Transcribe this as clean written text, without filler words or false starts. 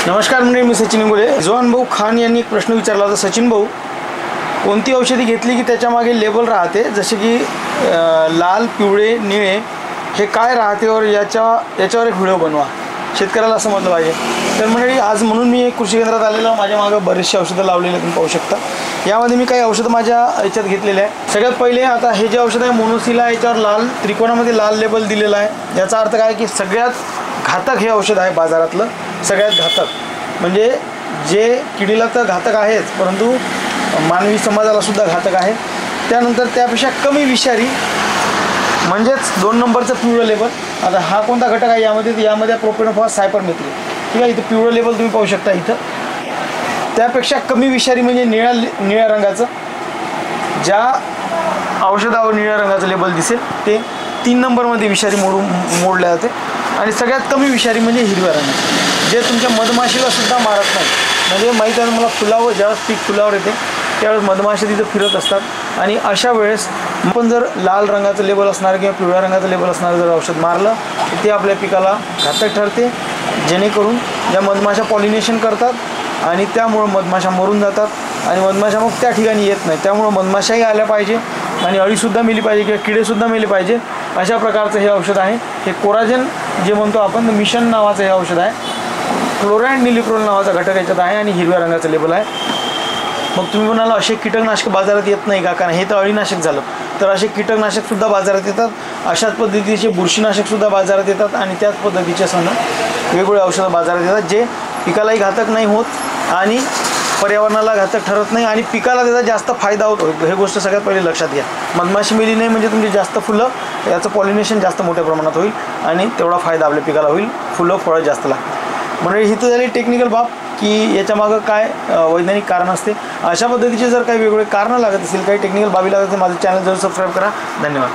नमस्कार मंडळी, मी सचिन इंगोले। जवान भाऊ खान यांनी एक प्रश्न विचारला होता, सचिन भाऊ कोणती औषधी घेतली की त्याच्या मागे लेबल राहते, जसे की लाल, पिवळे, निळे हे काय राहते और याच्यावर एक व्हिडिओ बनवा, शेतकऱ्याला समजलं पाहिजे। तर मंडळी आज म्हणून मी एक कृषी केंद्रात आलेलो, माझ्या मागे बरेचसे औषधं लावलेले तुम्ही पाहू शकता। यामध्ये मी काही औषधं माझ्या याच्यात घेतलेले आहे। सगळ्यात पहिले आता हे जे औषध आहे मोनोसिला, याच्यावर लाल त्रिकोणामध्ये लाल लेबल दिलेला आहे। याचा अर्थ काय की सगळ्यात घातक हे औषध आहे बाजारातलं, सगळ्यात घातक म्हणजे जे किडीला तर घातक आहेच परंतु मानवी समाजाला सुद्धा घातक आहे। त्यानंतर त्यापेक्षा कमी विषारी म्हणजेच 2 नंबरचं पिवळं लेबल। आता हा कोणता घटक आहे यामध्ये प्रोपेनोफॉस सायपरमेथ्रिन, ठीक आहे। इथं पिवळं लेबल तुम्ही पाहू शकता। इथं त्यापेक्षा कमी विषारी म्हणजे निळ्या रंगाचं, ज्या औषधावर निळ्या रंगाचं लेबल दिसेल ते 3 नंबरमध्ये विषारी मोडले जाते। आणि सगळ्यात कमी विषारी म्हणजे हिरव्या रंगाचं, जे तुमच्या मधमाशीला सुद्धा मारत नाही। म्हणजे माहीत आहे मला, फुलावर ज्यावेळेस पीक फुलावर येते त्यावेळेस मधमाशी तिथं फिरत असतात आणि अशा वेळेस आपण जर लाल रंगाचं लेबल असणार किंवा पिवळ्या रंगाचं लेबल असणारं जर औषध मारलं तर ते आपल्या पिकाला घातक ठरते, जेणेकरून ज्या मधमाशा पॉलिनेशन करतात आणि त्यामुळं मधमाशा मरून जातात आणि मधमाशा मग त्या ठिकाणी येत नाही। त्यामुळं मधमाशाही आल्या पाहिजे आणि अळीसुद्धा मेली पाहिजे किंवा किडेसुद्धा मेले पाहिजे, अशा प्रकारचं हे औषध आहे। हे कोराजेन जे म्हणतो आपण, मिशन नावाचं हे औषध आहे। क्लोराईड निलिप्रोल नावाचा घटक याच्यात आहे आणि हिरव्या रंगाचं लेबल आहे। मग तुम्ही म्हणाला असे कीटकनाशक बाजारात येत नाही का, कारण हे तर अळीनाशक झालं, तर असे कीटकनाशकसुद्धा बाजारात येतात। अशाच पद्धतीचे बुरशीनाशकसुद्धा बाजारात येतात आणि त्याच पद्धतीचे वेगवेगळे औषधं बाजारात येतात, जे पिकालाही घातक नाही होत आणि पर्यावरणाला घातक ठरत नाही आणि पिकाला त्याचा जास्त फायदा होतो। हे गोष्ट सगळ्यात पहिले लक्षात घ्या। मधमाशी मेली नाही म्हणजे तुमची जास्त फुलं, याचं पॉलिनेशन जास्त मोठ्या प्रमाणात होईल आणि तेवढा फायदा आपल्या पिकाला होईल, फुलं फळं जास्त लागतील। म्हणजे ही तर झाली टेक्निकल बाब की याच्यामागं काय वैज्ञानिक कारण असते। अशा पद्धतीचे जर काही वेगवेगळे कारणं लागत असतील, काही टेक्निकल बाबी लागत असेल, माझं चॅनल जरूर सबस्क्राईब करा। धन्यवाद।